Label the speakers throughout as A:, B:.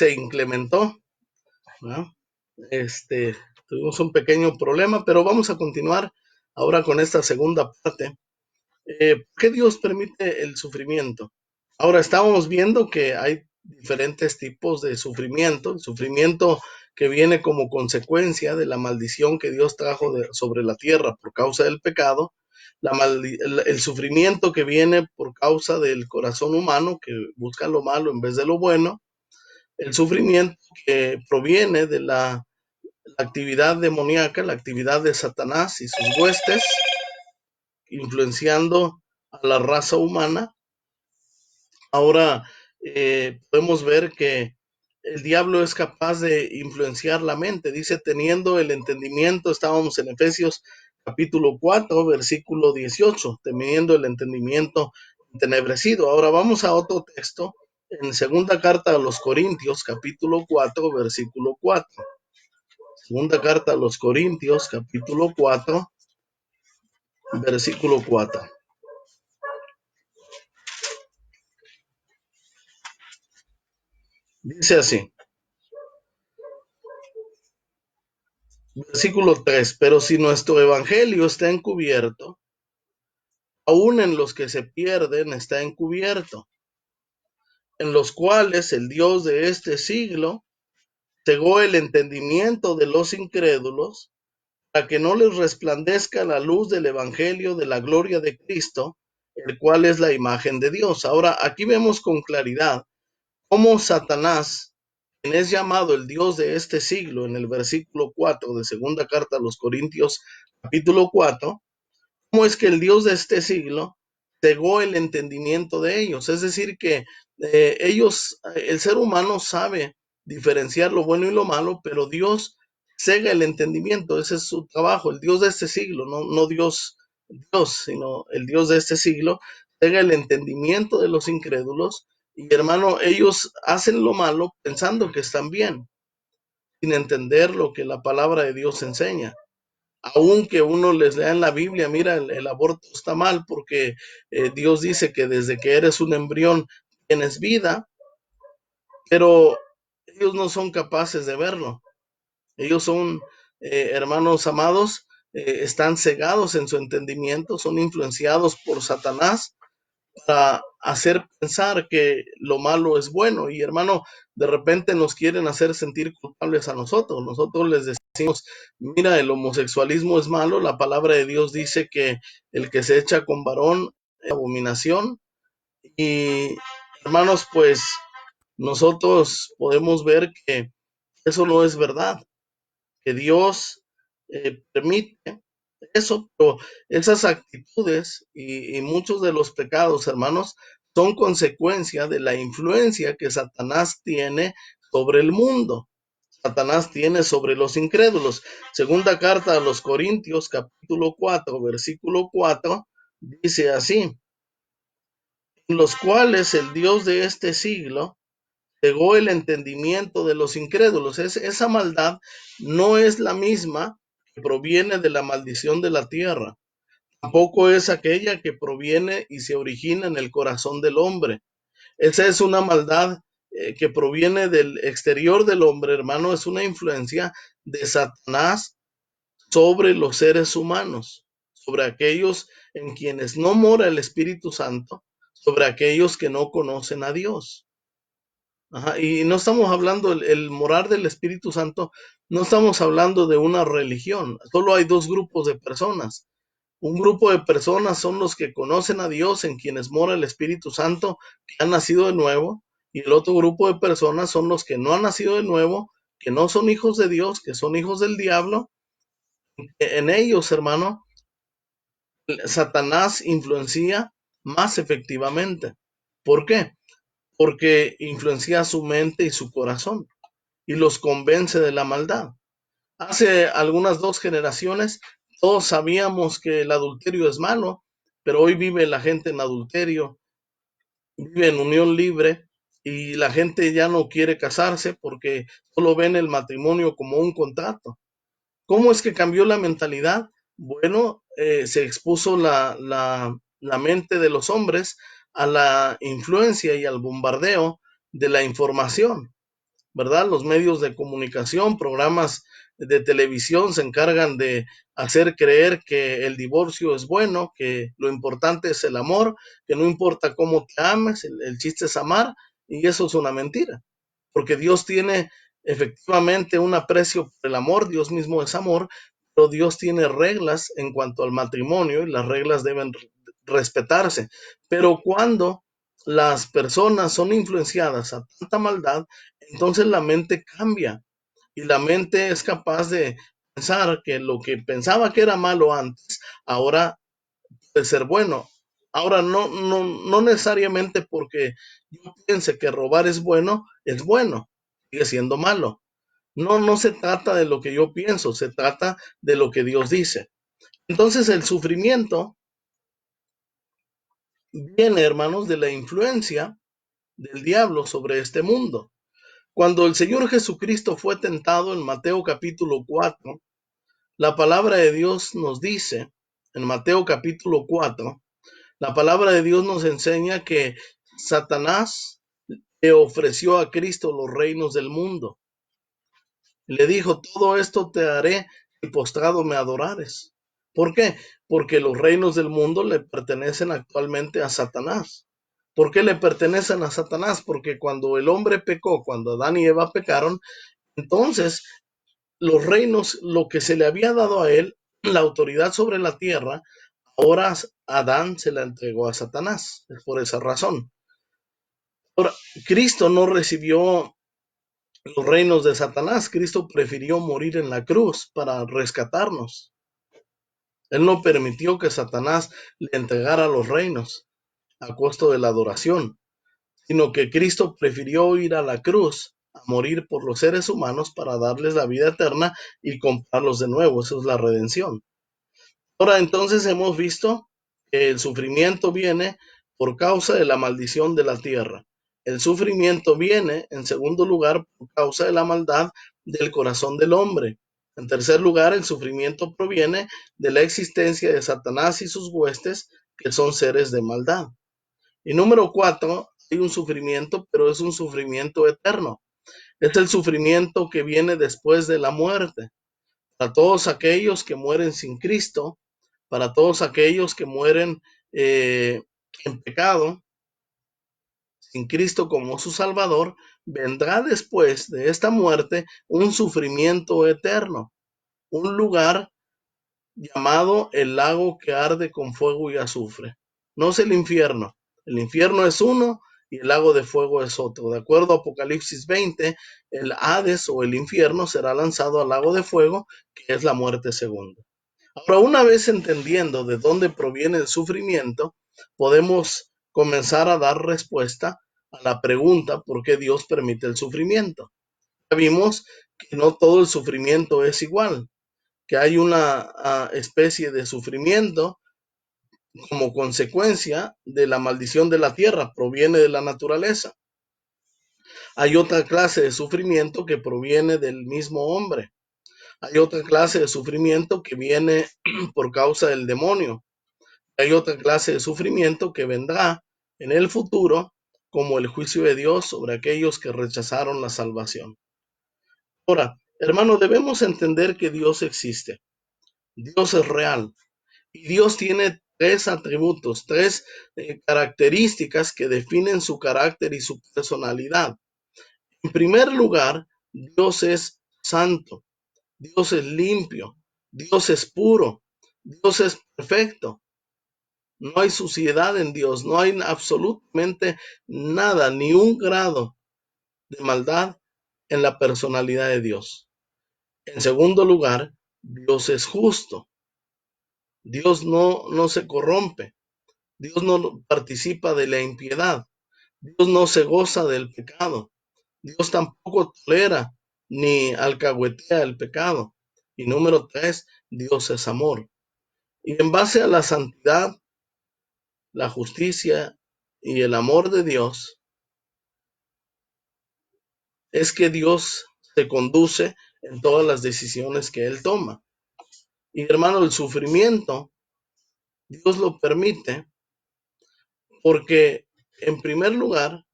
A: se incrementó, ¿no? Tuvimos un pequeño problema, pero vamos a continuar ahora con esta segunda parte. ¿Por qué Dios permite el sufrimiento? Ahora estábamos viendo que hay diferentes tipos de sufrimiento. El sufrimiento que viene como consecuencia de la maldición que Dios trajo sobre la tierra por causa del pecado. El sufrimiento que viene por causa del corazón humano que busca lo malo en vez de lo bueno. El sufrimiento que proviene de la actividad demoníaca, la actividad de Satanás y sus huestes, influenciando a la raza humana. Ahora podemos ver que el diablo es capaz de influenciar la mente. Dice, teniendo el entendimiento, estábamos en Efesios capítulo 4, versículo 18, teniendo el entendimiento entenebrecido. Ahora vamos a otro texto, en segunda carta a los Corintios, capítulo 4, versículo 4. Segunda carta a los Corintios, capítulo 4, versículo 4. Dice así, versículo 3, pero si nuestro evangelio está encubierto, aún en los que se pierden está encubierto, en los cuales el Dios de este siglo cegó el entendimiento de los incrédulos, para que no les resplandezca la luz del evangelio de la gloria de Cristo, el cual es la imagen de Dios. Ahora, aquí vemos con claridad cómo Satanás, quien es llamado el Dios de este siglo, en el versículo 4 de segunda carta a los Corintios, capítulo 4, cómo es que el Dios de este siglo cegó el entendimiento de ellos. Es decir, que el ser humano sabe diferenciar lo bueno y lo malo, pero Dios cega el entendimiento. Ese es su trabajo. El Dios de este siglo, no Dios, sino el Dios de este siglo, cega el entendimiento de los incrédulos. Y hermano, ellos hacen lo malo pensando que están bien, sin entender lo que la palabra de Dios enseña. Aunque uno les lea en la Biblia, mira, el aborto está mal porque Dios dice que desde que eres un embrión tienes vida, pero ellos no son capaces de verlo. Ellos son, hermanos amados, están cegados en su entendimiento, son influenciados por Satanás para hacer pensar que lo malo es bueno. Y hermano, de repente nos quieren hacer sentir culpables a nosotros. Nosotros les decimos, mira, el homosexualismo es malo. La palabra de Dios dice que el que se echa con varón es abominación. Y hermanos, pues nosotros podemos ver que eso no es verdad, que Dios permite eso, pero esas actitudes y muchos de los pecados, hermanos, son consecuencia de la influencia que Satanás tiene sobre el mundo. Satanás tiene sobre los incrédulos. Segunda carta a los Corintios, capítulo 4, versículo 4, dice así, en los cuales el Dios de este siglo cegó el entendimiento de los incrédulos. Esa maldad no es la misma que proviene de la maldición de la tierra. Tampoco es aquella que proviene y se origina en el corazón del hombre. Esa es una maldad que proviene del exterior del hombre, hermano. Es una influencia de Satanás sobre los seres humanos, sobre aquellos en quienes no mora el Espíritu Santo, sobre aquellos que no conocen a Dios. Ajá, y no estamos hablando, el morar del Espíritu Santo, no estamos hablando de una religión. Solo hay dos grupos de personas. Un grupo de personas son los que conocen a Dios, en quienes mora el Espíritu Santo, que han nacido de nuevo, y el otro grupo de personas son los que no han nacido de nuevo, que no son hijos de Dios, que son hijos del diablo. En ellos, hermano, Satanás influencia más efectivamente. ¿Por qué? Porque influencia su mente y su corazón y los convence de la maldad. Hace algunas 2 generaciones todos sabíamos que el adulterio es malo, pero hoy vive la gente en adulterio, vive en unión libre y la gente ya no quiere casarse porque solo ven el matrimonio como un contrato. ¿Cómo es que cambió la mentalidad? Bueno, se expuso la mente de los hombres a la influencia y al bombardeo de la información. ¿verdad? Los medios de comunicación, programas de televisión se encargan de hacer creer que el divorcio es bueno, que lo importante es el amor, que no importa cómo te ames, el chiste es amar, y eso es una mentira, porque Dios tiene efectivamente un aprecio por el amor, Dios mismo es amor, pero Dios tiene reglas en cuanto al matrimonio y las reglas deben respetarse. Pero cuando las personas son influenciadas a tanta maldad, entonces la mente cambia y la mente es capaz de pensar que lo que pensaba que era malo antes, ahora puede ser bueno. Ahora no necesariamente porque yo piense que robar es bueno, sigue siendo malo. No se trata de lo que yo pienso, se trata de lo que Dios dice. Entonces el sufrimiento viene, hermanos, de la influencia del diablo sobre este mundo. Cuando el Señor Jesucristo fue tentado en Mateo capítulo 4, la palabra de Dios nos dice, en Mateo capítulo 4, la palabra de Dios nos enseña que Satanás le ofreció a Cristo los reinos del mundo. Le dijo, todo esto te haré y postrado me adorares. ¿Por qué? Porque los reinos del mundo le pertenecen actualmente a Satanás. ¿Por qué le pertenecen a Satanás? Porque cuando el hombre pecó, cuando Adán y Eva pecaron, entonces los reinos, lo que se le había dado a él, la autoridad sobre la tierra, ahora Adán se la entregó a Satanás. Es por esa razón. Ahora, Cristo no recibió los reinos de Satanás. Cristo prefirió morir en la cruz para rescatarnos. Él no permitió que Satanás le entregara los reinos a costo de la adoración, sino que Cristo prefirió ir a la cruz a morir por los seres humanos para darles la vida eterna y comprarlos de nuevo. Eso es la redención. Ahora entonces hemos visto que el sufrimiento viene por causa de la maldición de la tierra. El sufrimiento viene, en segundo lugar, por causa de la maldad del corazón del hombre. En tercer lugar, el sufrimiento proviene de la existencia de Satanás y sus huestes, que son seres de maldad. Y número 4, hay un sufrimiento, pero es un sufrimiento eterno. Es el sufrimiento que viene después de la muerte. Para todos aquellos que mueren sin Cristo, para todos aquellos que mueren en pecado, sin Cristo como su Salvador, vendrá después de esta muerte un sufrimiento eterno, un lugar llamado el lago que arde con fuego y azufre. No es el infierno es uno y el lago de fuego es otro. De acuerdo a Apocalipsis 20, el Hades o el infierno será lanzado al lago de fuego, que es la muerte segunda. Ahora, una vez entendiendo de dónde proviene el sufrimiento, podemos comenzar a dar respuesta a la pregunta por qué Dios permite el sufrimiento. Ya vimos que no todo el sufrimiento es igual, que hay una especie de sufrimiento como consecuencia de la maldición de la tierra, proviene de la naturaleza. Hay otra clase de sufrimiento que proviene del mismo hombre. Hay otra clase de sufrimiento que viene por causa del demonio. Hay otra clase de sufrimiento que vendrá en el futuro como el juicio de Dios sobre aquellos que rechazaron la salvación. Ahora, hermano, debemos entender que Dios existe. Dios es real. Y Dios tiene tres atributos, tres características que definen su carácter y su personalidad. En primer lugar, Dios es santo, Dios es limpio, Dios es puro, Dios es perfecto. No hay suciedad en Dios, no hay absolutamente nada, ni un grado de maldad en la personalidad de Dios. En segundo lugar, Dios es justo. Dios no se corrompe. Dios no participa de la impiedad. Dios no se goza del pecado. Dios tampoco tolera ni alcahuetea el pecado. Y número 3, Dios es amor. Y en base a la santidad, la justicia y el amor de Dios, es que Dios se conduce en todas las decisiones que Él toma. Y hermano, el sufrimiento, Dios lo permite porque, en primer lugar,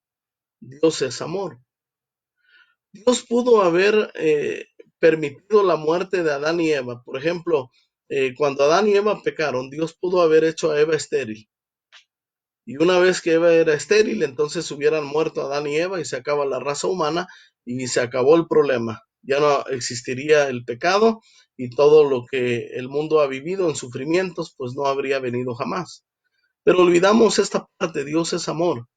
A: Dios es amor. Dios pudo haber permitido la muerte de Adán y Eva. Por ejemplo, cuando Adán y Eva pecaron, Dios pudo haber hecho a Eva estéril. Y una vez que Eva era estéril, entonces hubieran muerto Adán y Eva y se acaba la raza humana y se acabó el problema. Ya no existiría el pecado y todo lo que el mundo ha vivido en sufrimientos, pues no habría venido jamás. Pero olvidamos esta parte, Dios es amor.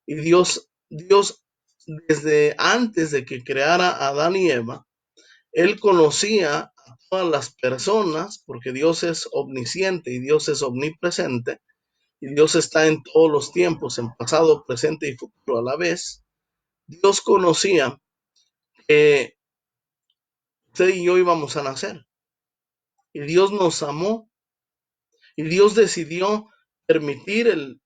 A: Y Dios, desde antes de que creara a Adán y Eva, Él conocía a todas las personas, porque Dios es omnisciente y Dios es omnipresente, y Dios está en todos los tiempos, en pasado, presente y futuro a la vez. Dios conocía que usted y yo íbamos a nacer, y Dios nos amó, y Dios decidió permitir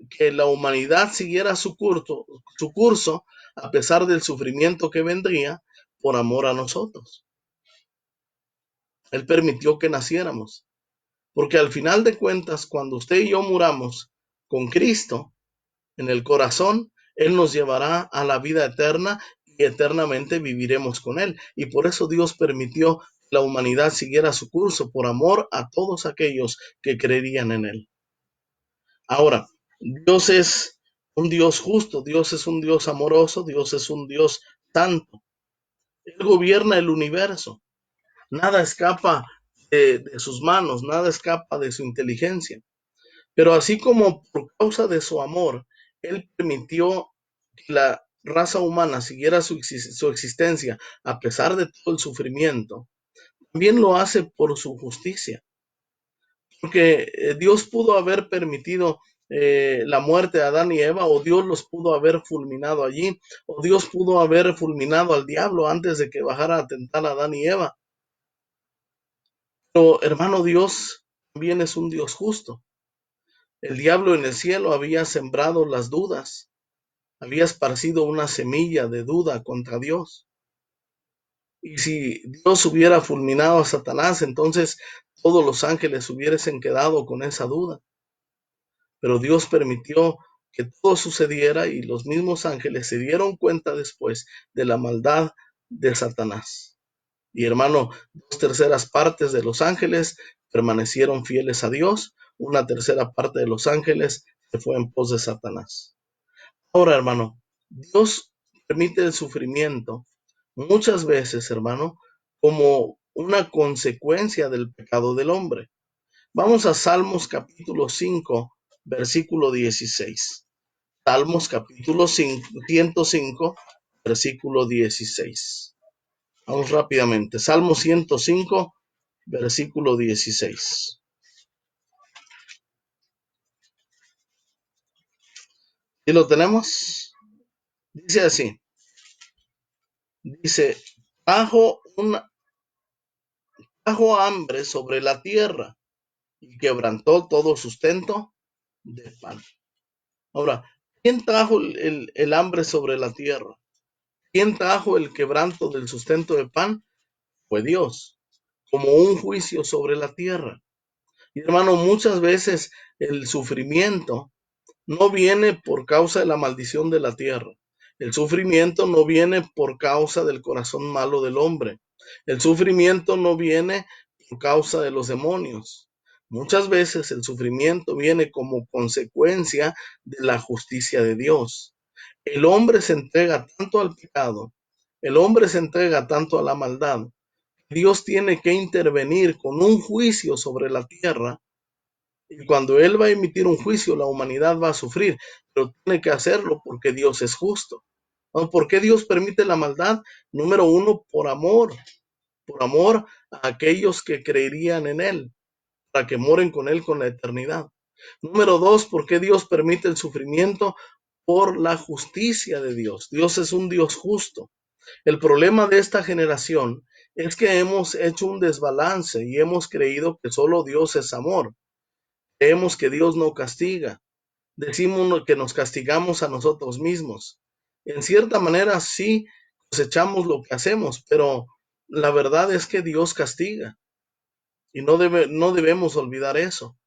A: que la humanidad siguiera su curso a pesar del sufrimiento que vendría por amor a nosotros. Él permitió que naciéramos, porque al final de cuentas, cuando usted y yo muramos con Cristo en el corazón, Él nos llevará a la vida eterna y eternamente viviremos con Él. Y por eso Dios permitió que la humanidad siguiera su curso por amor a todos aquellos que creerían en Él. Ahora, Dios es un Dios justo, Dios es un Dios amoroso, Dios es un Dios santo. Él gobierna el universo. Nada escapa de sus manos, nada escapa de su inteligencia. Pero así como por causa de su amor, Él permitió que la raza humana siguiera su existencia a pesar de todo el sufrimiento, también lo hace por su justicia. Porque Dios pudo haber permitido la muerte de Adán y Eva, o Dios los pudo haber fulminado allí, o Dios pudo haber fulminado al diablo antes de que bajara a tentar a Adán y Eva. Pero hermano, Dios también es un Dios justo. El diablo en el cielo había sembrado las dudas, había esparcido una semilla de duda contra Dios. Y si Dios hubiera fulminado a Satanás, entonces todos los ángeles hubiesen quedado con esa duda. Pero Dios permitió que todo sucediera y los mismos ángeles se dieron cuenta después de la maldad de Satanás. Y hermano, 2/3 de los ángeles permanecieron fieles a Dios, 1/3 de los ángeles se fue en pos de Satanás. Ahora, hermano, Dios permite el sufrimiento muchas veces, hermano, como una consecuencia del pecado del hombre. Vamos a Salmos capítulo 5, versículo 16. Salmos capítulo 105, versículo 16. Vamos rápidamente. Salmo 105, versículo 16. ¿Y lo tenemos? Dice así. Dice, bajo hambre sobre la tierra y quebrantó todo sustento de pan. Ahora, ¿quién trajo el hambre sobre la tierra? ¿Quién trajo el quebranto del sustento de pan? Fue Dios, como un juicio sobre la tierra. Y hermano, muchas veces el sufrimiento no viene por causa de la maldición de la tierra. El sufrimiento no viene por causa del corazón malo del hombre. El sufrimiento no viene por causa de los demonios. Muchas veces el sufrimiento viene como consecuencia de la justicia de Dios. El hombre se entrega tanto al pecado, el hombre se entrega tanto a la maldad. Dios tiene que intervenir con un juicio sobre la tierra. Y cuando Él va a emitir un juicio, la humanidad va a sufrir, pero tiene que hacerlo porque Dios es justo. ¿Por qué Dios permite la maldad? Número uno, por amor a aquellos que creerían en Él, para que moren con Él con la eternidad. Número dos, ¿por qué Dios permite el sufrimiento? Por la justicia de Dios. Dios es un Dios justo. El problema de esta generación es que hemos hecho un desbalance y hemos creído que solo Dios es amor. Creemos que Dios no castiga. Decimos que nos castigamos a nosotros mismos. En cierta manera sí cosechamos lo que hacemos, pero la verdad es que Dios castiga y no debemos olvidar eso.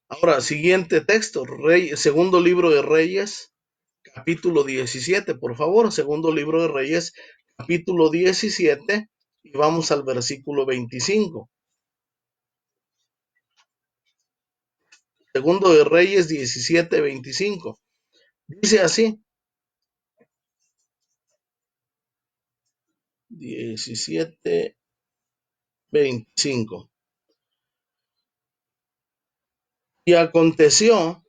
A: Ahora, siguiente texto, segundo libro de Reyes, capítulo 17, por favor, segundo libro de Reyes, capítulo 17, y vamos al versículo 25. Segundo de Reyes 17, 25. Dice así, 17, 25. Y aconteció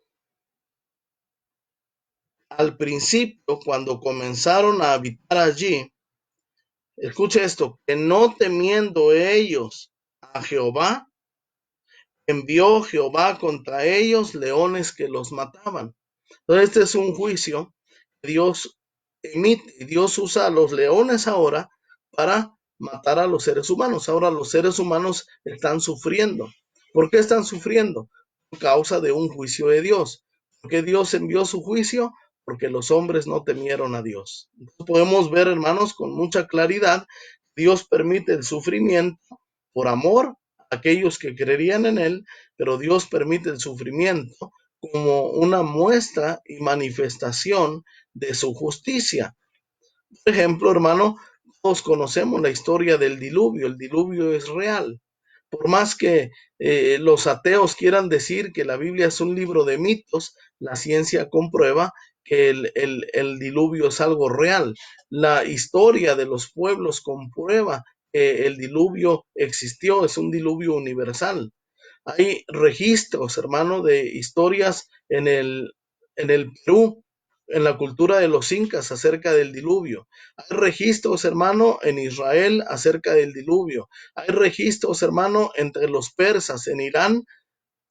A: al principio, cuando comenzaron a habitar allí, escuche esto, que no temiendo ellos a Jehová, envió Jehová contra ellos leones que los mataban. Entonces, este es un juicio que Dios emite. Dios usa a los leones ahora para matar a los seres humanos. Ahora los seres humanos están sufriendo. ¿Por qué están sufriendo? Por causa de un juicio de Dios. ¿Por qué Dios envió su juicio? Porque los hombres no temieron a Dios. Entonces podemos ver, hermanos, con mucha claridad, Dios permite el sufrimiento por amor a aquellos que creerían en Él, pero Dios permite el sufrimiento como una muestra y manifestación de su justicia. Por ejemplo, hermano, todos conocemos la historia del diluvio. El diluvio es real. Por más que los ateos quieran decir que la Biblia es un libro de mitos, la ciencia comprueba que el diluvio es algo real. La historia de los pueblos comprueba que el diluvio existió, es un diluvio universal. Hay registros, hermano, de historias en el Perú, en la cultura de los incas acerca del diluvio. Hay registros, hermano, en Israel acerca del diluvio. Hay registros, hermano, entre los persas en Irán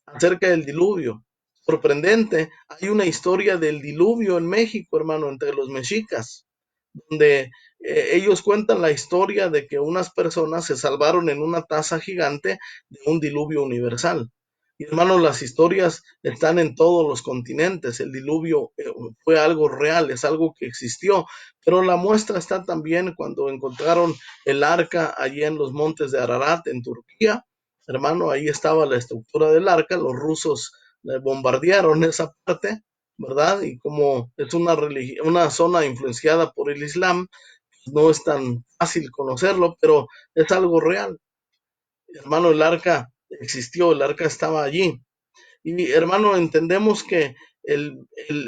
A: acerca del diluvio. Sorprendente, hay una historia del diluvio en México, hermano, entre los mexicas, donde ellos cuentan la historia de que unas personas se salvaron en una taza gigante de un diluvio universal. Y hermanos, las historias están en todos los continentes. El diluvio fue algo real, es algo que existió, pero la muestra está también cuando encontraron el arca allí en los montes de Ararat, en Turquía. Hermano, ahí estaba la estructura del arca, los rusos bombardearon esa parte, ¿verdad? Y como es una zona influenciada por el Islam, no es tan fácil conocerlo, pero es algo real. Hermano, el arca existió, el arca estaba allí. Y hermano, entendemos que el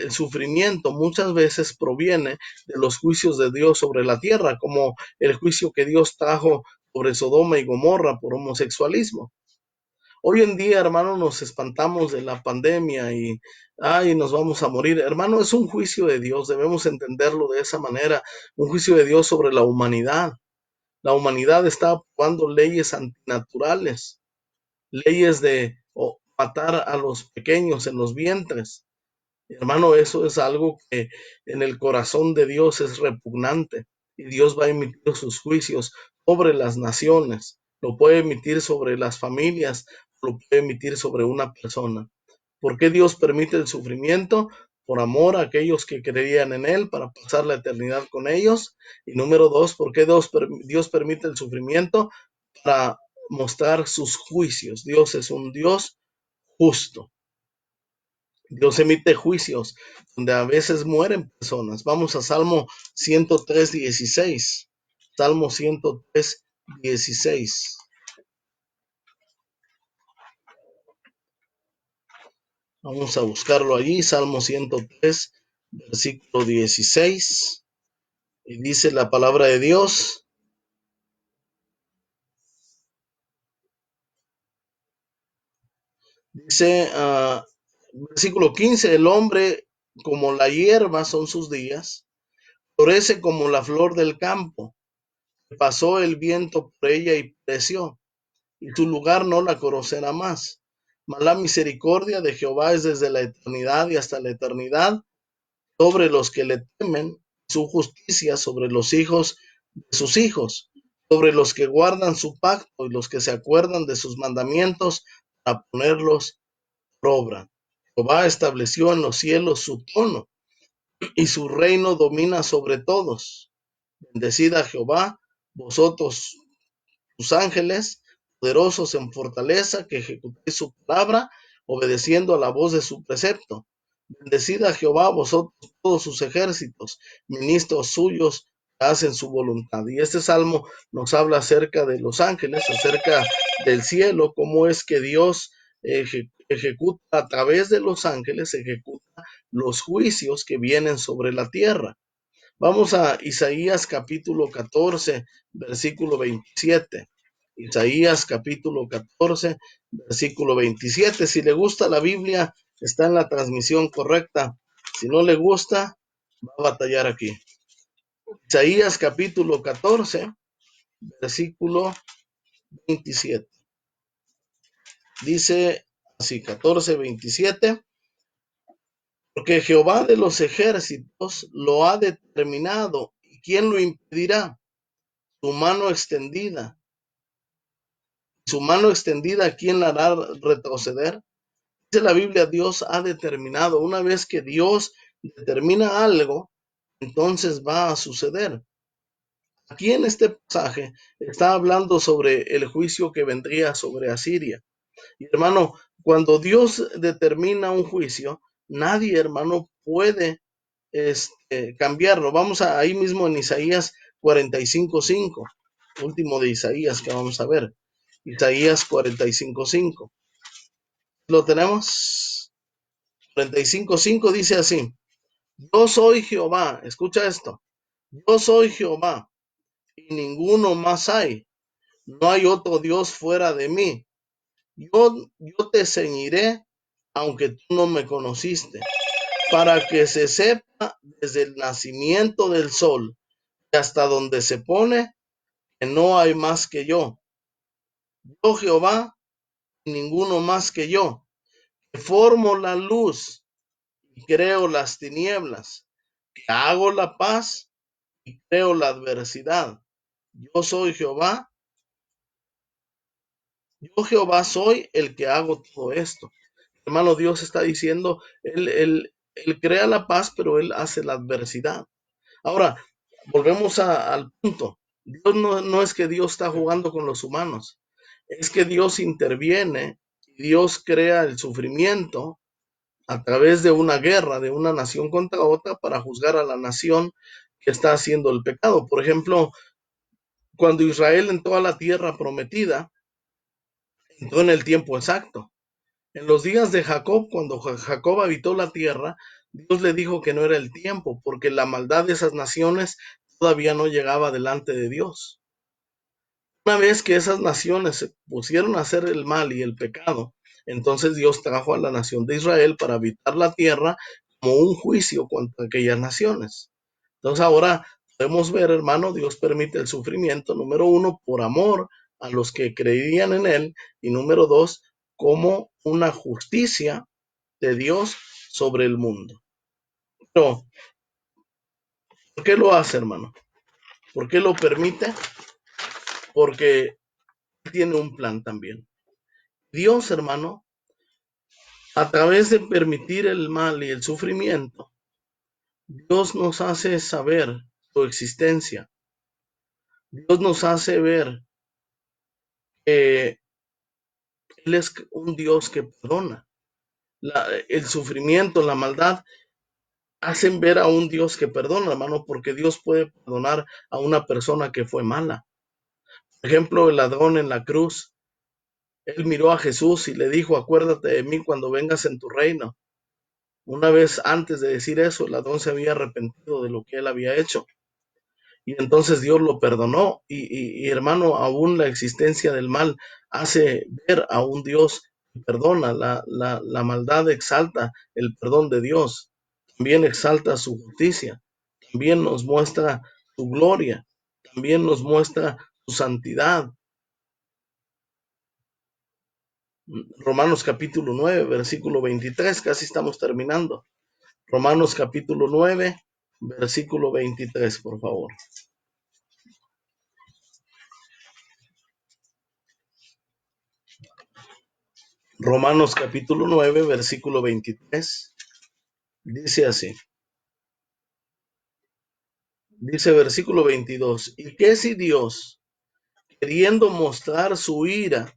A: sufrimiento muchas veces proviene de los juicios de Dios sobre la tierra, como el juicio que Dios trajo sobre Sodoma y Gomorra por homosexualismo. Hoy en día, hermano, nos espantamos de la pandemia y, ay, nos vamos a morir. Hermano, es un juicio de Dios, debemos entenderlo de esa manera, un juicio de Dios sobre la humanidad. La humanidad está aprobando leyes antinaturales, leyes de matar a los pequeños en los vientres. Hermano, eso es algo que en el corazón de Dios es repugnante y Dios va a emitir sus juicios sobre las naciones, lo puede emitir sobre las familias, lo puede emitir sobre una persona. ¿Por qué Dios permite el sufrimiento? Por amor a aquellos que creían en Él para pasar la eternidad con ellos. Y número dos, ¿por qué Dios permite el sufrimiento? Para mostrar sus juicios. Dios es un Dios justo. Dios emite juicios donde a veces mueren personas. Vamos a Salmo 103, 16. Salmo 103, 16. Vamos a buscarlo allí. Salmo 103, versículo 16. Y dice la palabra de Dios. Dice, versículo 15, el hombre como la hierba son sus días, florece como la flor del campo. Pasó el viento por ella y pereció, y su lugar no la conocerá más. Mas la misericordia de Jehová es desde la eternidad y hasta la eternidad sobre los que le temen, su justicia sobre los hijos de sus hijos, sobre los que guardan su pacto y los que se acuerdan de sus mandamientos a ponerlos por obra. Jehová estableció en los cielos su trono y su reino domina sobre todos. Bendecid a Jehová, vosotros sus ángeles, poderosos en fortaleza, que ejecutéis su palabra, obedeciendo a la voz de su precepto. Bendecid a Jehová vosotros todos sus ejércitos, ministros suyos que hacen su voluntad. Y este salmo nos habla acerca de los ángeles, acerca del cielo, cómo es que Dios ejecuta a través de los ángeles, ejecuta los juicios que vienen sobre la tierra. Vamos a Isaías capítulo 14, versículo 27. Isaías capítulo 14, versículo 27. Si le gusta la Biblia, está en la transmisión correcta. Si no le gusta, va a batallar aquí. Isaías capítulo 14, versículo 27. Dice así, 14, 27. Porque Jehová de los ejércitos lo ha determinado. ¿Y quién lo impedirá? Su mano extendida. Su mano extendida, ¿quién la hará retroceder? Dice la Biblia, Dios ha determinado. Una vez que Dios determina algo, entonces va a suceder. Aquí en este pasaje está hablando sobre el juicio que vendría sobre Asiria. Y hermano, cuando Dios determina un juicio, nadie, hermano, puede cambiarlo. Vamos a ahí mismo en Isaías 45:5, último de Isaías que vamos a ver. Isaías 45:5. ¿Lo tenemos? 45:5 dice así: Yo soy Jehová, escucha esto. Yo soy Jehová y ninguno más hay. No hay otro Dios fuera de mí. Yo te ceñiré, aunque tú no me conociste, para que se sepa desde el nacimiento del sol hasta donde se pone que no hay más que yo. Yo Jehová y ninguno más que yo, que formo la luz y creo las tinieblas, que hago la paz y creo la adversidad. Yo soy Jehová, yo Jehová soy el que hago todo esto. Hermano, Dios está diciendo, él crea la paz, pero Él hace la adversidad. Ahora, volvemos al punto. Dios no es que Dios está jugando con los humanos, es que Dios interviene, Dios crea el sufrimiento a través de una guerra de una nación contra otra para juzgar a la nación que está haciendo el pecado. Por ejemplo, cuando Israel entró a la tierra prometida, entró en el tiempo exacto. En los días de Jacob, cuando Jacob habitó la tierra, Dios le dijo que no era el tiempo, porque la maldad de esas naciones todavía no llegaba delante de Dios. Una vez que esas naciones se pusieron a hacer el mal y el pecado, entonces Dios trajo a la nación de Israel para habitar la tierra como un juicio contra aquellas naciones. Entonces ahora podemos ver, hermano, Dios permite el sufrimiento, número uno, por amor a los que creían en Él, y número dos, como una justicia de Dios sobre el mundo. Pero, ¿por qué lo hace, hermano? ¿Por qué lo permite? Porque tiene un plan también. Dios, hermano, a través de permitir el mal y el sufrimiento, Dios nos hace saber su existencia. Dios nos hace ver que Él es un Dios que perdona. El sufrimiento, la maldad, hacen ver a un Dios que perdona, hermano, porque Dios puede perdonar a una persona que fue mala. Por ejemplo, el ladrón en la cruz, él miró a Jesús y le dijo, acuérdate de mí cuando vengas en tu reino. Una vez antes de decir eso, el ladrón se había arrepentido de lo que él había hecho. Y entonces Dios lo perdonó. Y hermano, aún la existencia del mal hace ver a un Dios que perdona. La maldad exalta el perdón de Dios. También exalta su justicia. También nos muestra su gloria. También nos muestra su santidad. Romanos capítulo 9, versículo 23, casi estamos terminando. Romanos capítulo 9, versículo 23, por favor. Romanos capítulo 9, versículo 23, dice así. Dice versículo 22, ¿y qué si Dios, queriendo mostrar su ira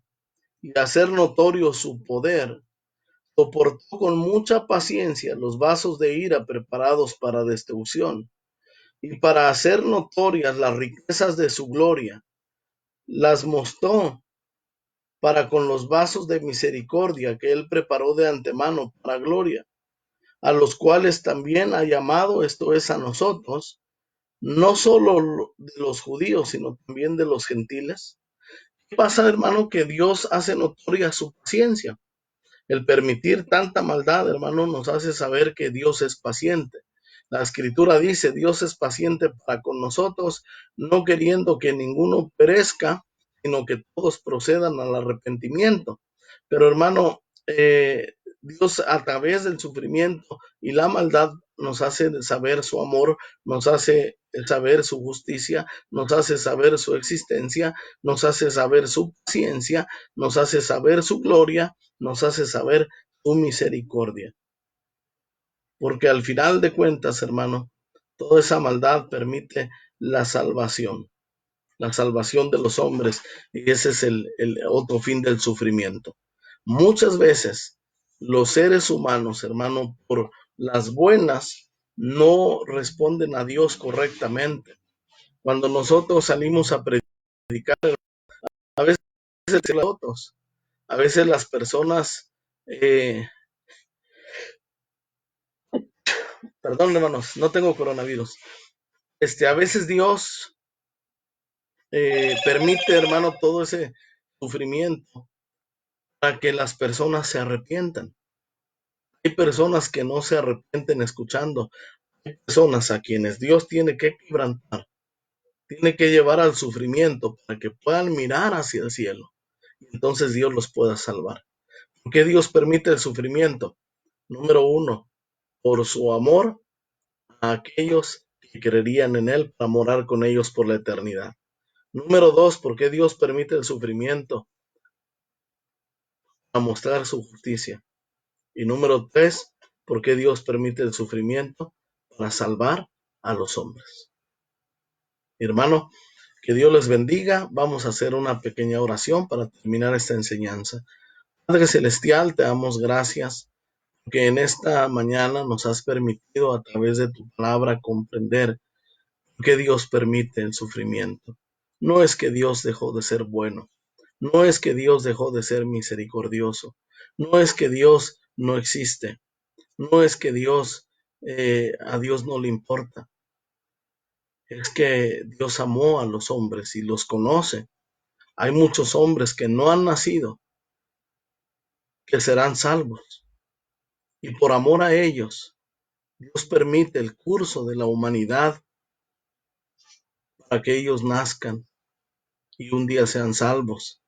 A: y hacer notorio su poder, soportó con mucha paciencia los vasos de ira preparados para destrucción, y para hacer notorias las riquezas de su gloria, las mostró para con los vasos de misericordia que él preparó de antemano para gloria, a los cuales también ha llamado, esto es a nosotros, no solo de los judíos, sino también de los gentiles. ¿Qué pasa, hermano? Que Dios hace notoria su paciencia. El permitir tanta maldad, hermano, nos hace saber que Dios es paciente. La escritura dice, Dios es paciente para con nosotros, no queriendo que ninguno perezca, sino que todos procedan al arrepentimiento. Pero hermano, Dios a través del sufrimiento y la maldad nos hace saber su amor, nos hace saber su justicia, nos hace saber su existencia, nos hace saber su paciencia, nos hace saber su gloria, nos hace saber su misericordia. Porque al final de cuentas, hermano, toda esa maldad permite la salvación de los hombres, y ese es el otro fin del sufrimiento. Muchas veces los seres humanos, hermano, por las buenas, no responden a Dios correctamente. Cuando nosotros salimos a predicar, a veces otros, a veces las personas, perdón, hermanos, no tengo coronavirus. A veces Dios permite, hermano, todo ese sufrimiento para que las personas se arrepientan. Hay personas que no se arrepienten escuchando. Hay personas a quienes Dios tiene que quebrantar, tiene que llevar al sufrimiento para que puedan mirar hacia el cielo. Y entonces Dios los pueda salvar. ¿Por qué Dios permite el sufrimiento? Número uno, por su amor a aquellos que creerían en Él para morar con ellos por la eternidad. Número dos, ¿por qué Dios permite el sufrimiento? Para mostrar su justicia. Y número tres, ¿por qué Dios permite el sufrimiento? Para salvar a los hombres. Hermano, que Dios les bendiga. Vamos a hacer una pequeña oración para terminar esta enseñanza. Padre Celestial, te damos gracias porque en esta mañana nos has permitido a través de tu palabra comprender por qué Dios permite el sufrimiento. No es que Dios dejó de ser bueno, no es que Dios dejó de ser misericordioso, no es que Dios no existe, no es que Dios, a Dios no le importa, es que Dios amó a los hombres y los conoce. Hay muchos hombres que no han nacido, que serán salvos, y por amor a ellos, Dios permite el curso de la humanidad para que ellos nazcan y un día sean salvos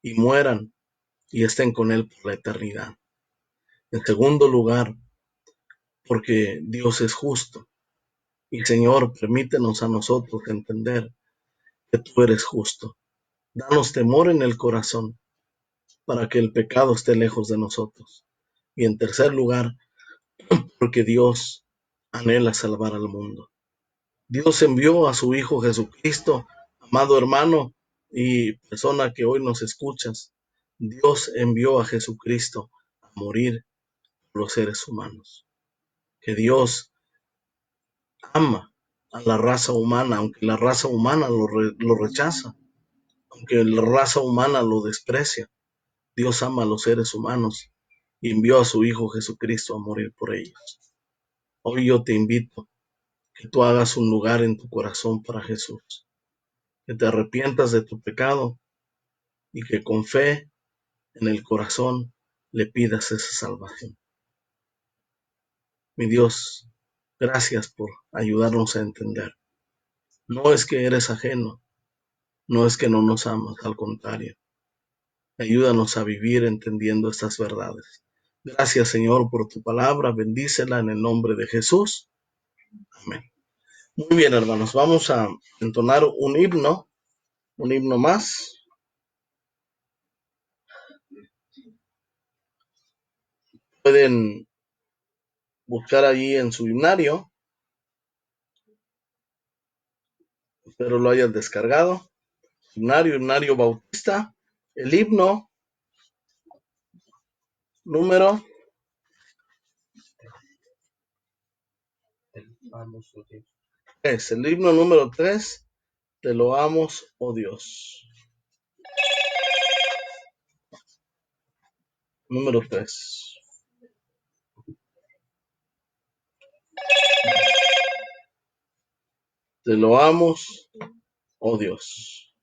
A: y mueran y estén con Él por la eternidad. En segundo lugar, porque Dios es justo. Y Señor, permítenos a nosotros entender que tú eres justo. Danos temor en el corazón para que el pecado esté lejos de nosotros. Y en tercer lugar, porque Dios anhela salvar al mundo. Dios envió a su Hijo Jesucristo, amado hermano y persona que hoy nos escuchas. Dios envió a Jesucristo a morir por los seres humanos. Que Dios ama a la raza humana, aunque la raza humana lo rechaza, aunque la raza humana lo desprecia. Dios ama a los seres humanos y envió a su Hijo Jesucristo a morir por ellos. Hoy yo te invito que tú hagas un lugar en tu corazón para Jesús, que te arrepientas de tu pecado y que con fe en el corazón le pidas esa salvación. Mi Dios, gracias por ayudarnos a entender. No es que eres ajeno, no es que no nos amas, al contrario. Ayúdanos a vivir entendiendo estas verdades. Gracias, Señor, por tu palabra. Bendícela en el nombre de Jesús. Amén. Muy bien, hermanos, vamos a entonar un himno más. Pueden buscar allí en su himnario. Espero lo hayan descargado. Himnario Bautista. El himno número
B: loamos, oh Dios.
A: Es el himno número 3, te loamos, oh Dios. Número 3. Te loamos, oh Dios.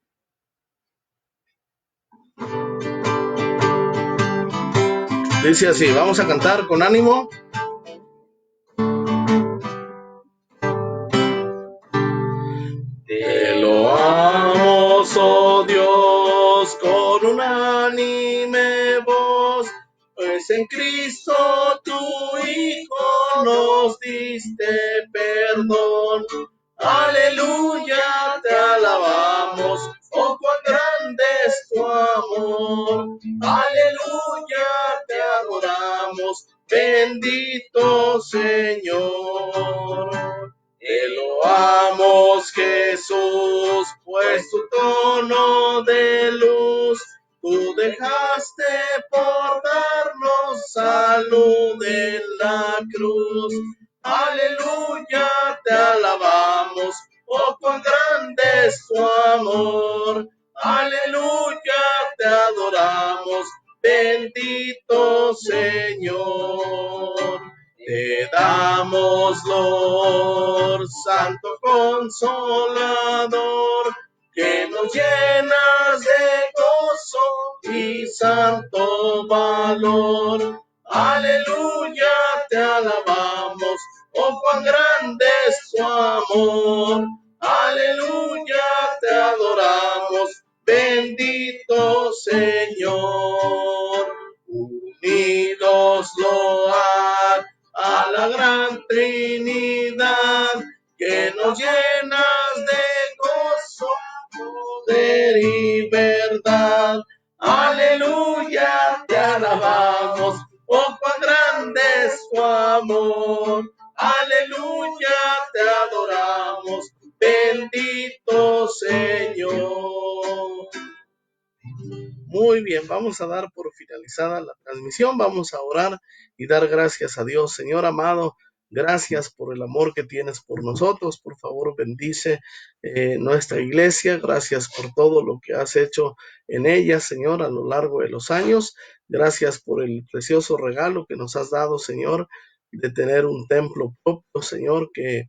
A: Dice así, vamos a cantar con ánimo. Te loamos, oh Dios, con unánime voz, pues en Cristo tu Hijo nos diste perdón. Aleluya, te alabamos, oh cuán grande es tu amor. Aleluya, te adoramos, bendito Señor. Te loamos, Jesús, pues tu tono de luz tú dejaste por darnos salud en la cruz. Aleluya, te alabamos, oh cuán grande es tu amor. Aleluya, te adoramos, bendito Señor. Te damos, Lord, Santo Consolador, que nos llenas de gozo y santo valor. Aleluya, te alabamos, oh cuán grande es tu amor. Aleluya, te adoramos, bendito Señor. Unidos loar a la gran Trinidad, que nos llenas de gozo, poder y verdad. Aleluya, te alabamos, oh cuán grande es tu amor. Aleluya, te adoramos, bendito Señor. Muy bien, vamos a dar por finalizada la transmisión, vamos a orar y dar gracias a Dios. Señor amado, gracias por el amor que tienes por nosotros. Por favor, bendice nuestra iglesia. Gracias por todo lo que has hecho en ella, Señor, a lo largo de los años. Gracias por el precioso regalo que nos has dado, Señor, de tener un templo propio, Señor, que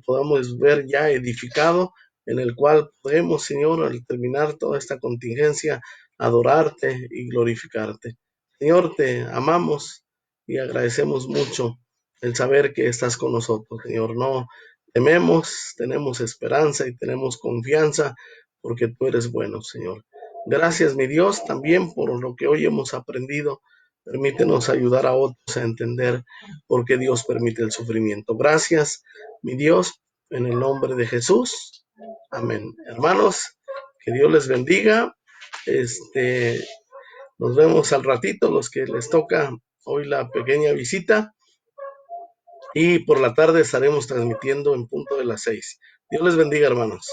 A: podamos ver ya edificado, en el cual podemos, Señor, al terminar toda esta contingencia, adorarte y glorificarte. Señor, te amamos y agradecemos mucho el saber que estás con nosotros, Señor. No tememos, tenemos esperanza y tenemos confianza porque tú eres bueno, Señor. Gracias, mi Dios, también por lo que hoy hemos aprendido. Permítenos ayudar a otros a entender por qué Dios permite el sufrimiento. Gracias, mi Dios, en el nombre de Jesús. Amén. Hermanos, que Dios les bendiga. Nos vemos al ratito, los que les toca hoy la pequeña visita, y por la tarde estaremos transmitiendo en punto de las 6. Dios les bendiga, hermanos.